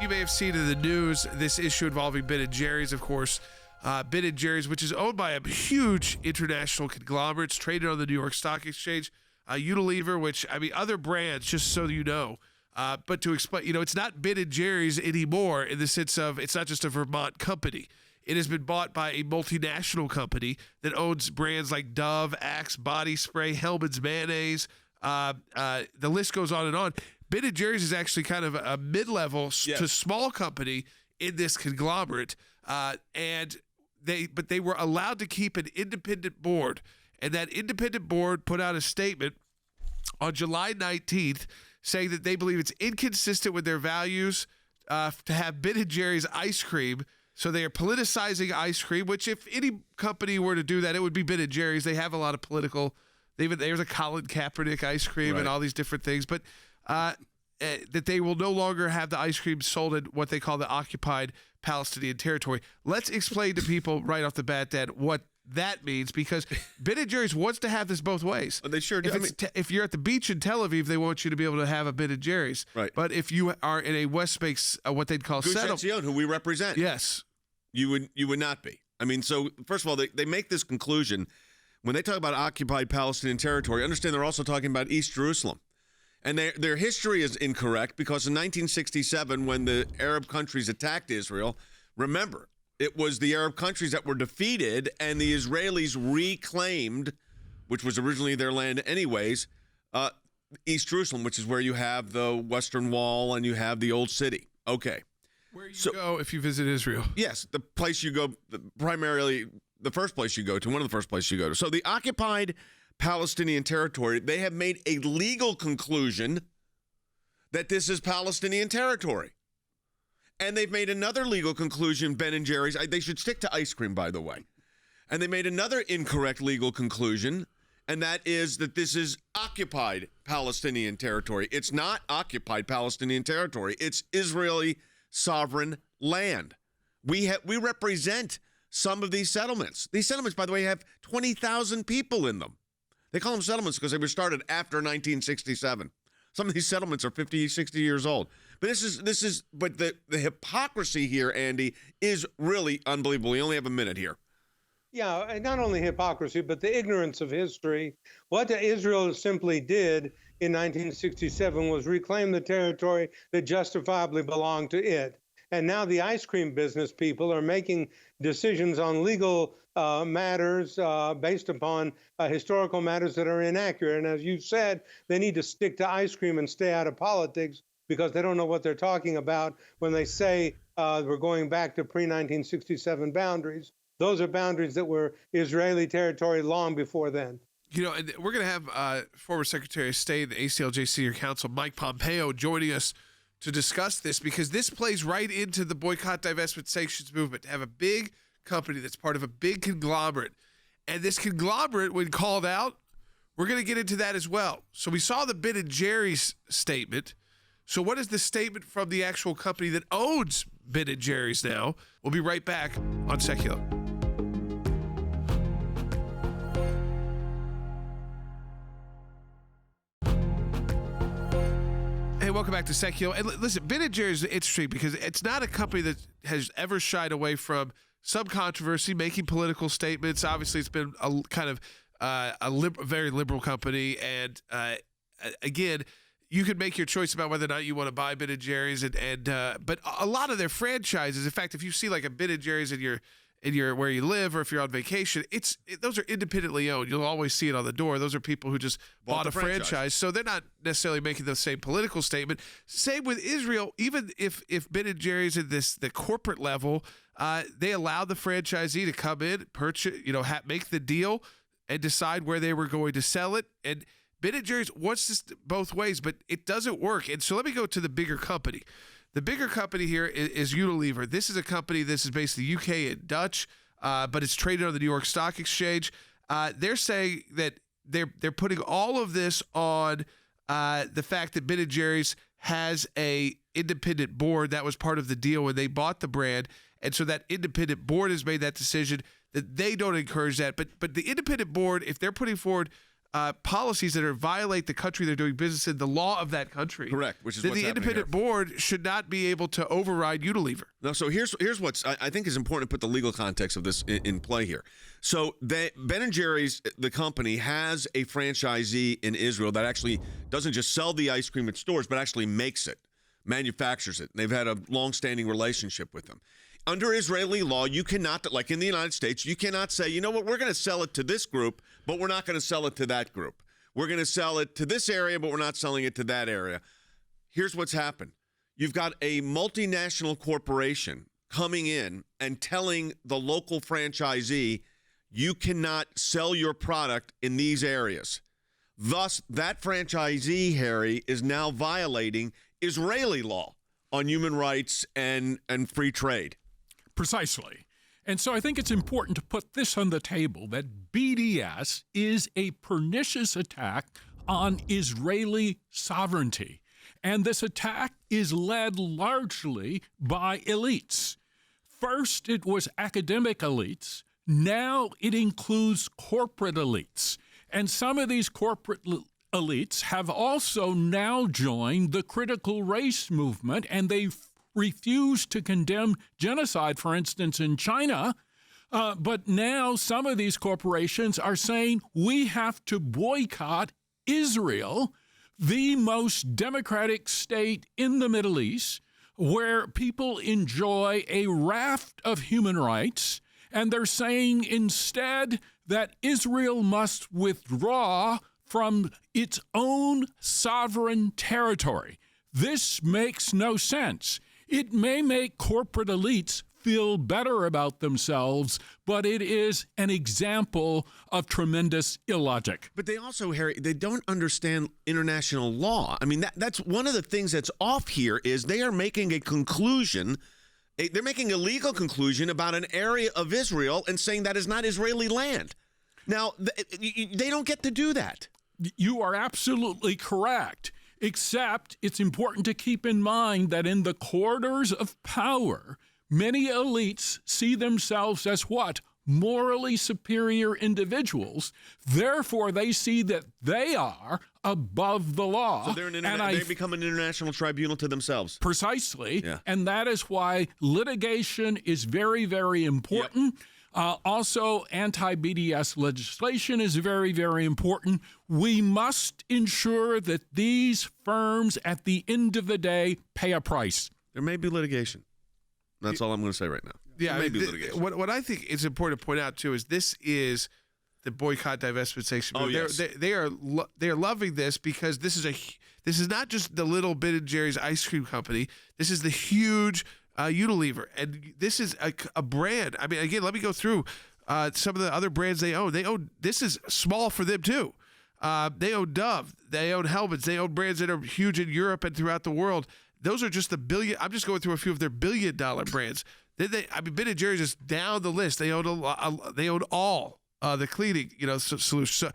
You may have seen in the news this issue involving Ben & Jerry's, of course. Ben & Jerry's, which is owned by a huge international conglomerate, traded on the New York Stock Exchange. Unilever, which, I mean, other brands, just so you know. But to explain, it's not Ben & Jerry's anymore in the sense of it's not just a Vermont company. It has been bought by a multinational company that owns brands like Dove, Axe Body Spray, Hellmann's Mayonnaise. The list goes on and on. Ben & Jerry's is actually kind of a mid-level to small company in this conglomerate, and they were allowed to keep an independent board, and that independent board put out a statement on July 19th saying that they believe it's inconsistent with their values to have Ben & Jerry's ice cream. So they are politicizing ice cream, which if any company were to do that, it would be Ben & Jerry's. They have a lot of political. There's a Colin Kaepernick ice cream and all these different things, but that they will no longer have the ice cream sold in what they call the Occupied Palestinian Territory. Let's explain to people right off the bat that what that means, because Ben & Jerry's wants to have this both ways. They sure do. If you're at the beach in Tel Aviv, they want you to be able to have a Ben & Jerry's. Right. But if you are in a West Bank, what they'd call settlement, who we represent, yes, you would not be. I mean, so first of all, they make this conclusion when they talk about occupied Palestinian territory. Understand they're also talking about East Jerusalem. And their history is incorrect because in 1967, when the Arab countries attacked Israel, remember, it was the Arab countries that were defeated and the Israelis reclaimed, which was originally their land anyways, East Jerusalem, which is where you have the Western Wall and you have the Old City. Okay. Where you go if you visit Israel. Yes, the place you go, primarily the first place you go to, one of the first places you go to. So the occupied Palestinian territory, they have made a legal conclusion that this is Palestinian territory. And they've made another legal conclusion, Ben & Jerry's. They should stick to ice cream, by the way. And they made another incorrect legal conclusion, and that is that this is occupied Palestinian territory. It's not occupied Palestinian territory. It's Israeli sovereign land. We represent some of these settlements. These settlements, by the way, have 20,000 people in them. They call them settlements because they were started after 1967. Some of these settlements are 50, 60 years old. But but the hypocrisy here, Andy, is really unbelievable. We only have a minute here. Yeah, and not only hypocrisy, but the ignorance of history. What Israel simply did in 1967 was reclaim the territory that justifiably belonged to it. And now the ice cream business people are making decisions on legal matters based upon historical matters that are inaccurate. And as you said, they need to stick to ice cream and stay out of politics because they don't know what they're talking about when they say we're going back to pre-1967 boundaries. Those are boundaries that were Israeli territory long before then. And we're going to have former Secretary of State and ACLJ Senior Counsel Mike Pompeo joining us to discuss this, because this plays right into the boycott, divestment, sanctions movement, to have a big company that's part of a big conglomerate. And this conglomerate, when called out, we're going to get into that as well. So we saw the Ben & Jerry's statement. So what is the statement from the actual company that owns Ben & Jerry's now? We'll be right back on Sekulow. Hey, welcome back to Sekulow. And listen, Ben & Jerry's is interesting because it's not a company that has ever shied away from some controversy, making political statements. Obviously, it's been a kind of very liberal company. And again, you can make your choice about whether or not you want to buy Ben & Jerry's. But a lot of their franchises, in fact, if you see like a Ben & Jerry's in your where you live, or if you're on vacation, those are independently owned. You'll always see it on the door. Those are people who just bought a franchise. So they're not necessarily making the same political statement. Same with Israel. Even if Ben & Jerry's at the corporate level, they allowed the franchisee to come in, purchase, make the deal, and decide where they were going to sell it. And Ben & Jerry's wants this both ways, but it doesn't work. And so let me go to the bigger company. The bigger company here is Unilever. This is a company, this is based in the UK and Dutch, but it's traded on the New York Stock Exchange. They're saying that they're putting all of this on the fact that Ben & Jerry's has a independent board. That was part of the deal when they bought the brand. And so that independent board has made that decision that they don't encourage that. But the independent board, if they're putting forward policies that violate the country they're doing business in, the law of that country. Correct, which is then what's the happening independent here. board should not be able to override Unilever. No, so here's what's I think is important to put the legal context of this in play here. So Ben & Jerry's, the company, has a franchisee in Israel that actually doesn't just sell the ice cream at stores, but actually makes it, manufactures it. They've had a long-standing relationship with them. Under Israeli law, you cannot, like in the United States, you cannot say, you know what, we're going to sell it to this group, but we're not going to sell it to that group. We're going to sell it to this area, but we're not selling it to that area. Here's what's happened. You've got a multinational corporation coming in and telling the local franchisee, you cannot sell your product in these areas. Thus, that franchisee, Harry, is now violating Israeli law on human rights and free trade. Precisely. And so I think it's important to put this on the table, that BDS is a pernicious attack on Israeli sovereignty. And this attack is led largely by elites. First, it was academic elites. Now it includes corporate elites. And some of these corporate elites have also now joined the critical race movement, and they've refused to condemn genocide, for instance, in China. But now some of these corporations are saying we have to boycott Israel, the most democratic state in the Middle East, where people enjoy a raft of human rights. And they're saying instead that Israel must withdraw from its own sovereign territory. This makes no sense. It may make corporate elites feel better about themselves, but it is an example of tremendous illogic. But they also, Harry, they don't understand international law. I mean, that's one of the things that's off here is they are making a conclusion. They're making a legal conclusion about an area of Israel and saying that is not Israeli land. Now, they don't get to do that. You are absolutely correct, except it's important to keep in mind that in the corridors of power, many elites see themselves as what? Morally superior individuals. Therefore, they see that they are above the law. So they become an international tribunal to themselves. Precisely. Yeah. And that is why litigation is very, very important. Yep. Also, anti-BDS legislation is very, very important. We must ensure that these firms, at the end of the day, pay a price. There may be litigation. That's all I'm going to say right now. Yeah, there may be litigation. What I think is important to point out too is this is the boycott, divestment, sanction. Oh, yes. They are loving this because this is not just the little Ben & Jerry's ice cream company. This is the huge Unilever, and this is a brand. I mean, again, let me go through some of the other brands they own. This is small for them too. They own Dove. They own helmets. They own brands that are huge in Europe and throughout the world. Those are just the billion. I'm just going through a few of their billion-dollar brands. Ben & Jerry's is down the list. They own all the cleaning, solution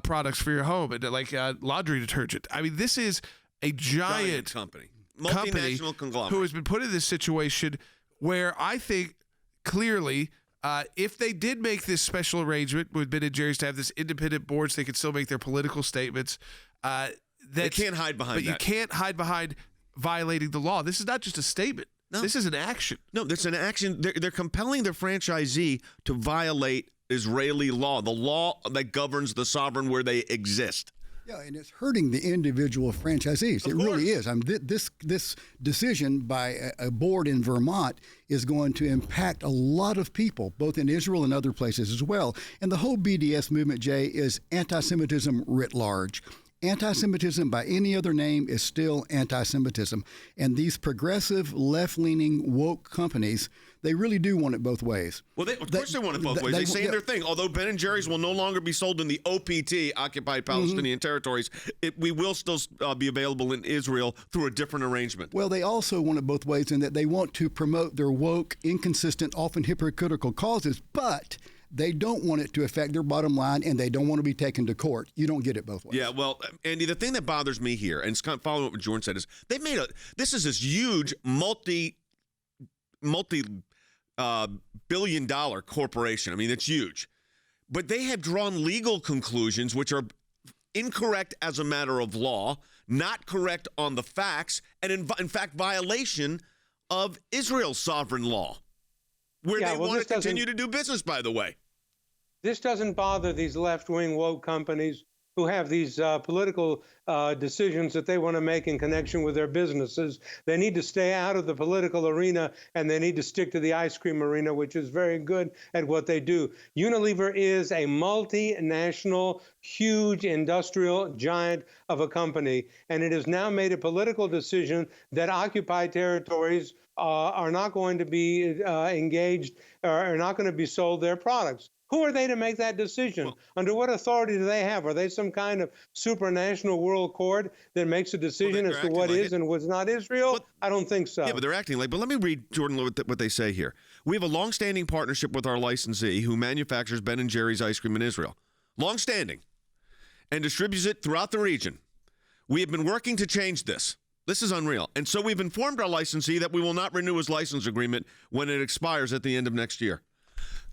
products for your home, and like laundry detergent. I mean, this is a giant company. Multinational conglomerate who has been put in this situation where I think clearly if they did make this special arrangement with Ben & Jerry's to have this independent board so they could still make their political statements, they can't hide behind that. But you can't hide behind violating the law. This is not just a statement. No. This is an action. No, that's an action. They're compelling their franchisee to violate Israeli law, the law that governs the sovereign where they exist. Yeah, and it's hurting the individual franchisees. It really is. I mean, this decision by a board in Vermont is going to impact a lot of people, both in Israel and other places as well. And the whole BDS movement, Jay, is anti-Semitism writ large. Anti-Semitism by any other name is still anti-Semitism. And these progressive, left-leaning, woke companies, they really do want it both ways. Well, of course they want it both ways. They say in their thing, although Ben & Jerry's will no longer be sold in the OPT, Occupied Palestinian Territories, we will still be available in Israel through a different arrangement. Well, they also want it both ways in that they want to promote their woke, inconsistent, often hypocritical causes, but they don't want it to affect their bottom line, and they don't want to be taken to court. You don't get it both ways. Yeah, well, Andy, the thing that bothers me here, and it's kind of following what Jordan said, is they've made this huge multi-billion-dollar corporation. I mean, it's huge. But they have drawn legal conclusions which are incorrect as a matter of law, not correct on the facts, and in fact, violation of Israel's sovereign law, where they want to continue to do business, by the way. This doesn't bother these left-wing woke companies who have these political decisions that they want to make in connection with their businesses. They need to stay out of the political arena, and they need to stick to the ice cream arena, which is very good at what they do. Unilever is a multinational, huge industrial giant of a company, and it has now made a political decision that occupied territories are not going to be engaged or are not going to be sold their products. Who are they to make that decision? Under what authority do they have? Are they some kind of supranational world court that makes a decision as to what is and what's not Israel? I don't think so. Yeah, but they're acting like. But let me read, Jordan, what they say here. We have a long-standing partnership with our licensee who manufactures Ben & Jerry's ice cream in Israel. Long-standing. And distributes it throughout the region. We have been working to change this. This is unreal. And so we've informed our licensee that we will not renew his license agreement when it expires at the end of next year.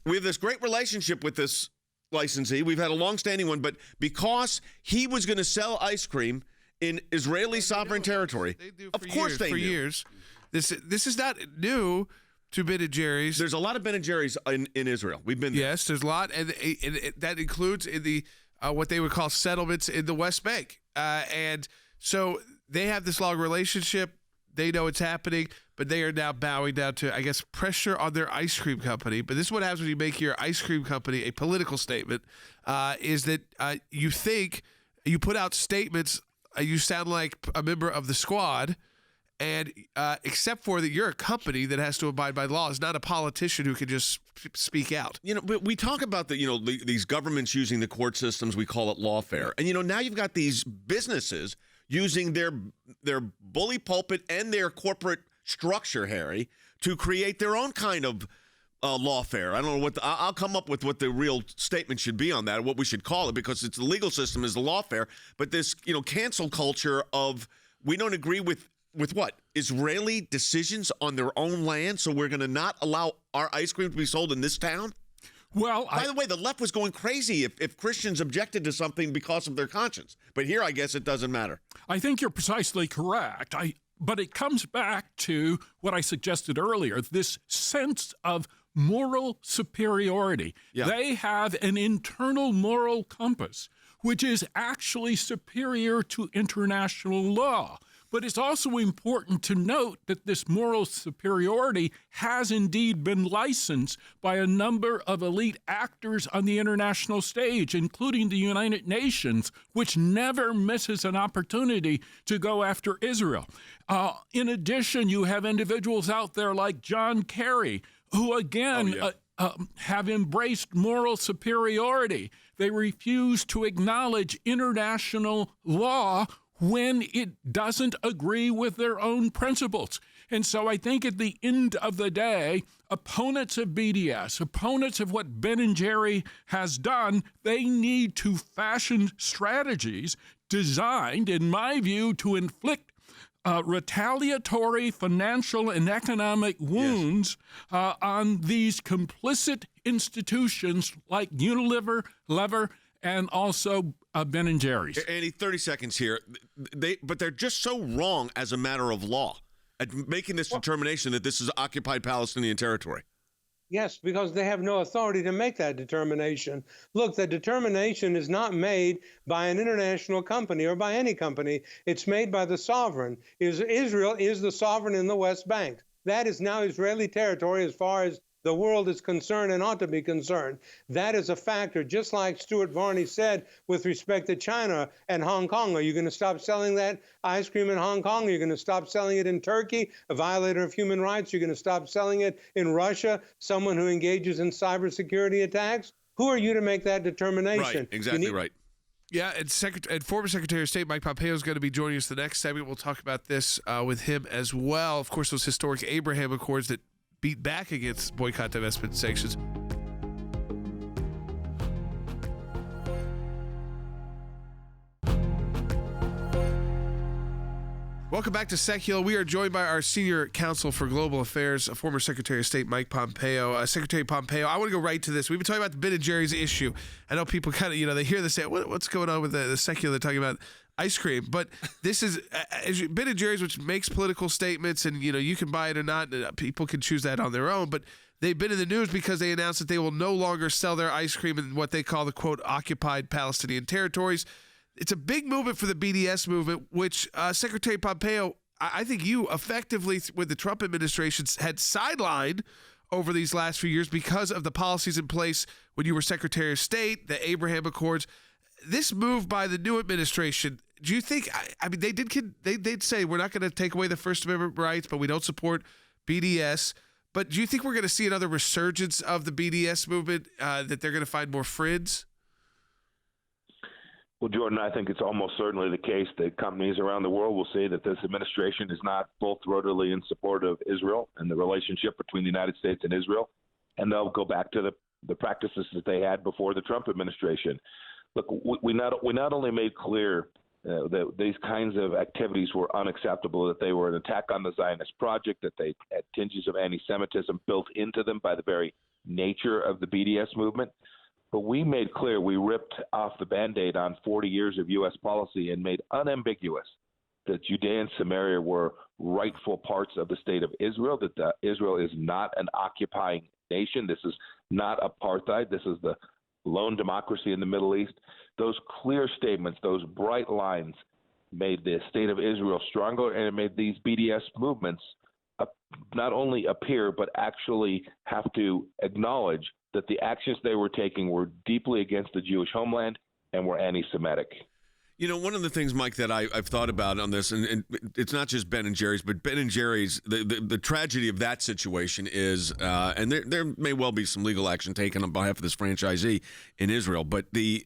We have this great relationship with this licensee. We've had a long-standing one, but because he was going to sell ice cream in Israeli sovereign territory, of course they knew. For years. This is not new to Ben & Jerry's. There's a lot of Ben & Jerry's in Israel. We've been there. Yes, there's a lot, and that includes in the what they would call settlements in the West Bank. And so they have this long relationship. They know it's happening, but they are now bowing down to, I guess, pressure on their ice cream company. But this is what happens when you make your ice cream company a political statement, is that you think you put out statements, you sound like a member of the squad, and except for that you're a company that has to abide by the law. It's not a politician who can just speak out. You know, we talk about these governments using the court systems. We call it lawfare. And, now you've got these businesses using their bully pulpit and their corporate structure, Harry, to create their own kind of lawfare. I don't know I'll come up with what the real statement should be on that, what we should call it, because it's the legal system is the lawfare. But this, cancel culture of we don't agree with what? Israeli decisions on their own land, so we're going to not allow our ice cream to be sold in this town? Well, by the way, the left was going crazy if Christians objected to something because of their conscience. But here, I guess it doesn't matter. I think you're precisely correct. But it comes back to what I suggested earlier, this sense of moral superiority. Yeah. They have an internal moral compass, which is actually superior to international law. But it's also important to note that this moral superiority has indeed been licensed by a number of elite actors on the international stage, including the United Nations, which never misses an opportunity to go after Israel. In addition, you have individuals out there like John Kerry, who again have embraced moral superiority. They refuse to acknowledge international law when it doesn't agree with their own principles. And so I think at the end of the day, opponents of BDS, opponents of what Ben & Jerry has done, they need to fashion strategies designed, in my view, to inflict retaliatory financial and economic wounds on these complicit institutions like Unilever, and also Ben & Jerry's. Andy, 30 seconds here. But they're just so wrong as a matter of law at making this determination that this is occupied Palestinian territory. Yes, because they have no authority to make that determination. Look, the determination is not made by an international company or by any company. It's made by the sovereign. Israel is the sovereign in the West Bank. That is now Israeli territory as far as the world is concerned and ought to be concerned. That is a factor, just like Stuart Varney said with respect to China and Hong Kong. Are you going to stop selling that ice cream in Hong Kong? Are you going to stop selling it in Turkey, a violator of human rights? You're going to stop selling it in Russia, someone who engages in cybersecurity attacks? Who are you to make that determination? Right, exactly right. Yeah, and former Secretary of State Mike Pompeo is going to be joining us the next segment. We'll talk about this with him as well. Of course, those historic Abraham Accords that beat back against boycott, divestment, sanctions. Welcome back to Sekulow. We are joined by our Senior Counsel for Global Affairs, former Secretary of State Mike Pompeo. Secretary Pompeo, I want to go right to this. We've been talking about the Ben & Jerry's issue. I know people kind of, they hear this, say, what's going on with the Sekulow? They're talking about ice cream. But this is Ben & Jerry's, which makes political statements, and, you can buy it or not. People can choose that on their own. But they've been in the news because they announced that they will no longer sell their ice cream in what they call the, quote, Occupied Palestinian Territories. It's a big movement for the BDS movement, which Secretary Pompeo, I think you effectively, with the Trump administration, had sidelined over these last few years because of the policies in place when you were Secretary of State, the Abraham Accords. This move by the new administration, do you think, I mean, they'd say we're not going to take away the First Amendment rights, but we don't support BDS. But do you think we're going to see another resurgence of the BDS movement, that they're going to find more friends? Well, Jordan, I think it's almost certainly the case that companies around the world will say that this administration is not full-throatedly in support of Israel and the relationship between the United States and Israel, and they'll go back to the practices that they had before the Trump administration. Look, we not only made clear that these kinds of activities were unacceptable, that they were an attack on the Zionist project, that they had tinges of anti-Semitism built into them by the very nature of the BDS movement. But we made clear, we ripped off the Band-Aid on 40 years of U.S. policy and made unambiguous that Judea and Samaria were rightful parts of the state of Israel, that Israel is not an occupying nation. This is not apartheid. This is the lone democracy in the Middle East. Those clear statements, those bright lines made the state of Israel stronger, and it made these BDS movements not only appear but actually have to acknowledge that the actions they were taking were deeply against the Jewish homeland and were anti-Semitic. One of the things, Mike, that I've thought about on this, and it's not just Ben & Jerry's, but Ben & Jerry's, the tragedy of that situation is, and there may well be some legal action taken on behalf of this franchisee in Israel, but you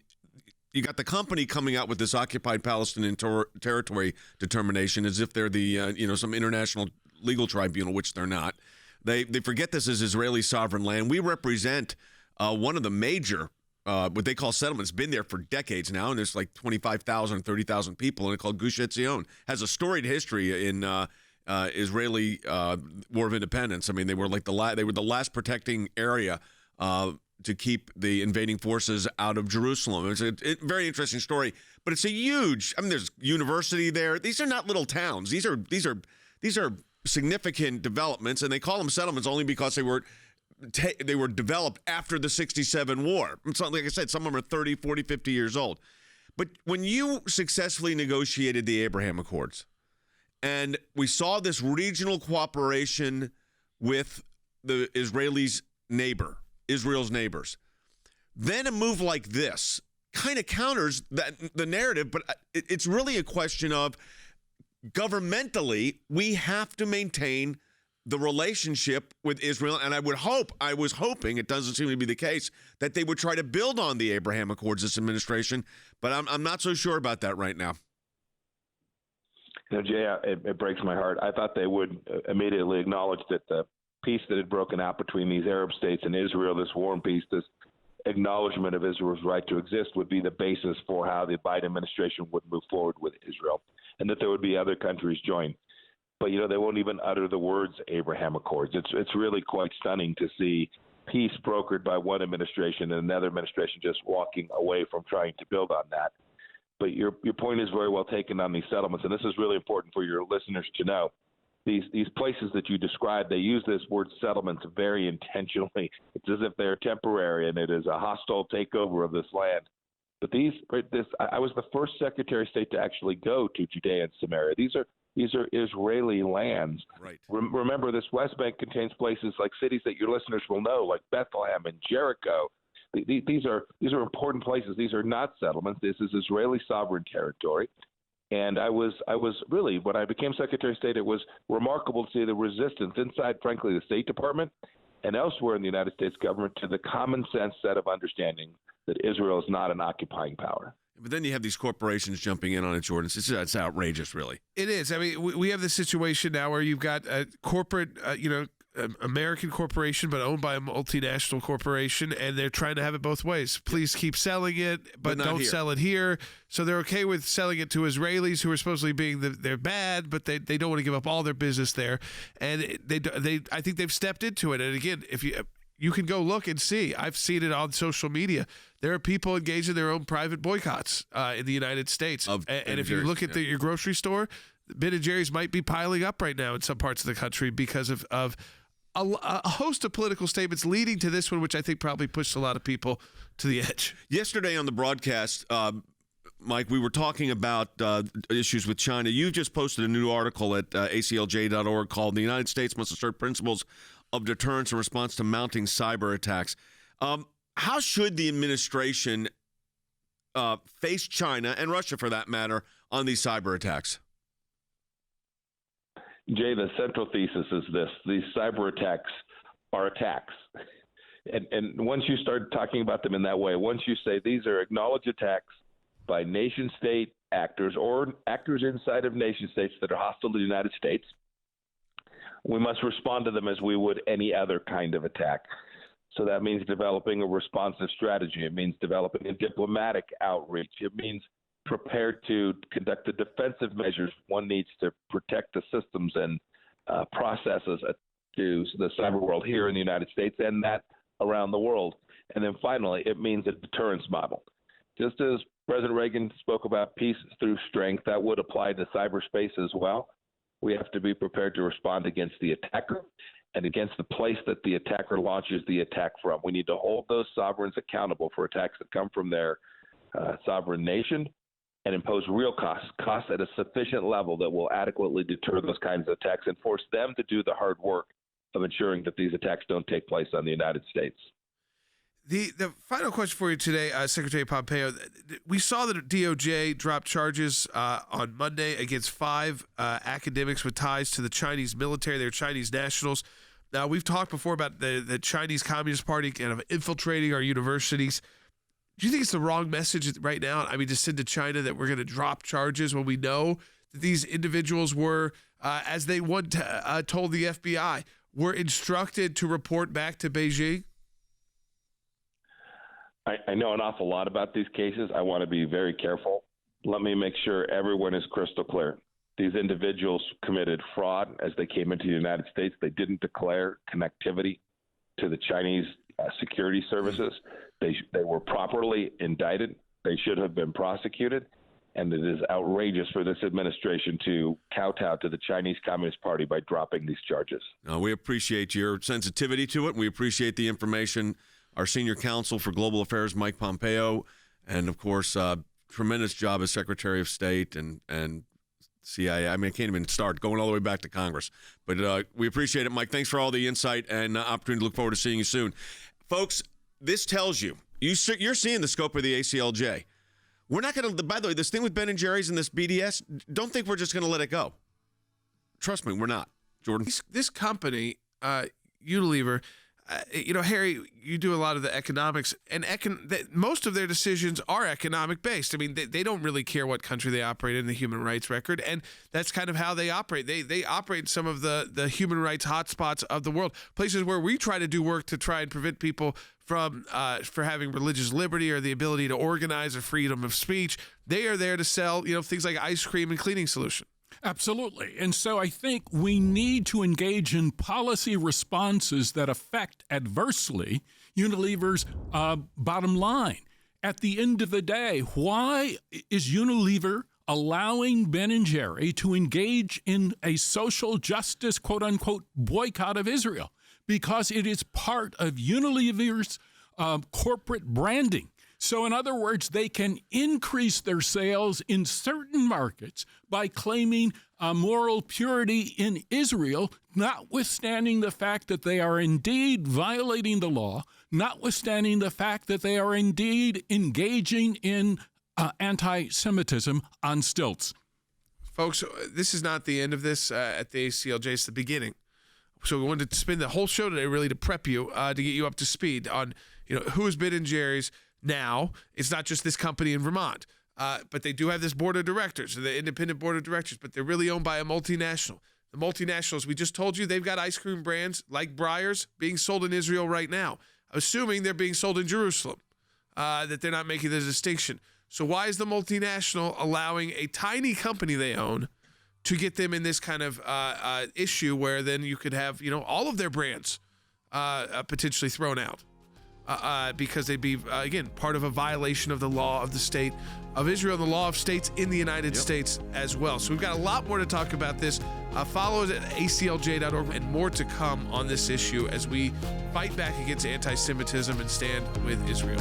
got the company coming out with this Occupied Palestinian Territory determination as if they're the, some international legal tribunal, which they're not. They forget this is Israeli sovereign land. We represent one of the major, what they call settlements, been there for decades now, and there's like 25,000, 30,000 people, and it's called Gush Etzion. Has a storied history in Israeli War of Independence. I mean, they were like the last protecting area to keep the invading forces out of Jerusalem. It's a very interesting story, but it's a huge. I mean, there's university there. These are not little towns. These are significant developments, and they call them settlements only because they were developed after the 67 war. So, like I said, some of them are 30, 40, 50 years old. But when you successfully negotiated the Abraham Accords, and we saw this regional cooperation with the Israel's neighbors, then a move like this kind of counters the narrative, but it's really a question of governmentally, we have to maintain the relationship with Israel, and I was hoping, it doesn't seem to be the case, that they would try to build on the Abraham Accords, this administration, but I'm not so sure about that right now. Jay, it breaks my heart. I thought they would immediately acknowledge that the peace that had broken out between these Arab states and Israel, this warm peace, this acknowledgement of Israel's right to exist, would be the basis for how the Biden administration would move forward with Israel, and that there would be other countries join. But, they won't even utter the words Abraham Accords. It's really quite stunning to see peace brokered by one administration and another administration just walking away from trying to build on that. But your point is very well taken on these settlements, and this is really important for your listeners to know. These places that you described, they use this word settlements very intentionally. It's as if they're temporary and it is a hostile takeover of this land. But I was the first Secretary of State to actually go to Judea and Samaria. These are Israeli lands. Right. Remember, this West Bank contains places like cities that your listeners will know, like Bethlehem and Jericho. These are important places. These are not settlements. This is Israeli sovereign territory. And I was really, when I became Secretary of State, it was remarkable to see the resistance inside, frankly, the State Department and elsewhere in the United States government to the common sense set of understanding that Israel is not an occupying power. But then you have these corporations jumping in on it, Jordan. It's outrageous, really. It is. I mean, we have this situation now where you've got corporate, American corporation, but owned by a multinational corporation, and they're trying to have it both ways. Please keep selling it, but don't sell it here. So they're okay with selling it to Israelis, who are supposedly being they're bad, but they don't want to give up all their business there. And I think they've stepped into it. And again, if you can go look and see, I've seen it on social media. There are people engaged in their own private boycotts in the United States. And if you look at your grocery store, Ben & Jerry's might be piling up right now in some parts of the country because of a host of political statements leading to this one, which I think probably pushed a lot of people to the edge. Yesterday on the broadcast, Mike, we were talking about issues with China. You just posted a new article at aclj.org called "The United States Must Assert Principles of Deterrence in Response to Mounting Cyber Attacks." How should the administration face China, and Russia for that matter, on these cyber attacks? Jay, the central thesis is this: these cyber attacks are attacks. And once you start talking about them in that way, once you say these are acknowledged attacks by nation-state actors or actors inside of nation-states that are hostile to the United States, we must respond to them as we would any other kind of attack. So that means developing a responsive strategy. It means developing a diplomatic outreach. It means prepared to conduct the defensive measures one needs to protect the systems and processes to the cyber world here in the United States and that around the world. And then finally, it means a deterrence model. Just as President Reagan spoke about peace through strength, that would apply to cyberspace as well. We have to be prepared to respond against the attacker and against the place that the attacker launches the attack from. We need to hold those sovereigns accountable for attacks that come from their sovereign nation, and impose real costs at a sufficient level that will adequately deter those kinds of attacks and force them to do the hard work of ensuring that these attacks don't take place on the United States. The final question for you today, Secretary Pompeo, we saw that DOJ dropped charges on Monday against 5 academics with ties to the Chinese military. They're Chinese nationals. Now, we've talked before about the Chinese Communist Party kind of infiltrating our universities. Do you think it's the wrong message right now? I mean, to send to China that we're going to drop charges when we know that these individuals were, as they told the FBI, were instructed to report back to Beijing? I know an awful lot about these cases. I want to be very careful. Let me make sure everyone is crystal clear. These individuals committed fraud as they came into the United States. They didn't declare connectivity to the Chinese security services. They were properly indicted. They should have been prosecuted. And it is outrageous for this administration to kowtow to the Chinese Communist Party by dropping these charges. We appreciate your sensitivity to it. We appreciate the information. Our senior counsel for global affairs, Mike Pompeo, and, of course, tremendous job as Secretary of State and CIA. I mean, I can't even start going all the way back to Congress. But we appreciate it, Mike. Thanks for all the insight and opportunity to look forward to seeing you soon. Folks, this tells you, you're seeing the scope of the ACLJ. We're not going to, by the way, this thing with Ben & Jerry's and this BDS, don't think we're just going to let it go. Trust me, we're not. Jordan? This company, Unilever, Harry, you do a lot of the economics, and most of their decisions are economic based. I mean, they don't really care what country they operate in, the human rights record, and that's kind of how they operate. They operate in some of the human rights hotspots of the world, places where we try to do work to try and prevent people from for having religious liberty or the ability to organize or freedom of speech. They are there to sell, things like ice cream and cleaning solution. Absolutely. And so I think we need to engage in policy responses that affect adversely Unilever's bottom line. At the end of the day, why is Unilever allowing Ben & Jerry to engage in a social justice, quote unquote, boycott of Israel? Because it is part of Unilever's corporate branding. So in other words, they can increase their sales in certain markets by claiming moral purity in Israel, notwithstanding the fact that they are indeed violating the law, notwithstanding the fact that they are indeed engaging in anti-Semitism on stilts. Folks, this is not the end of this at the ACLJ. It's the beginning. So we wanted to spend the whole show today really to prep you, to get you up to speed on, who has Ben & Jerry's. Now, it's not just this company in Vermont, but they do have this board of directors, the independent board of directors, but they're really owned by a multinational. The The multinationals, we just told you, they've got ice cream brands like Breyers being sold in Israel right now, assuming they're being sold in Jerusalem, that they're not making the distinction. So why is the multinational allowing a tiny company they own to get them in this kind of issue where then you could have, all of their brands potentially thrown out because they'd be, again, part of a violation of the law of the state of Israel, the law of states in the United States as well. So we've got a lot more to talk about this. Follow us at aclj.org and more to come on this issue as we fight back against anti-Semitism and stand with Israel.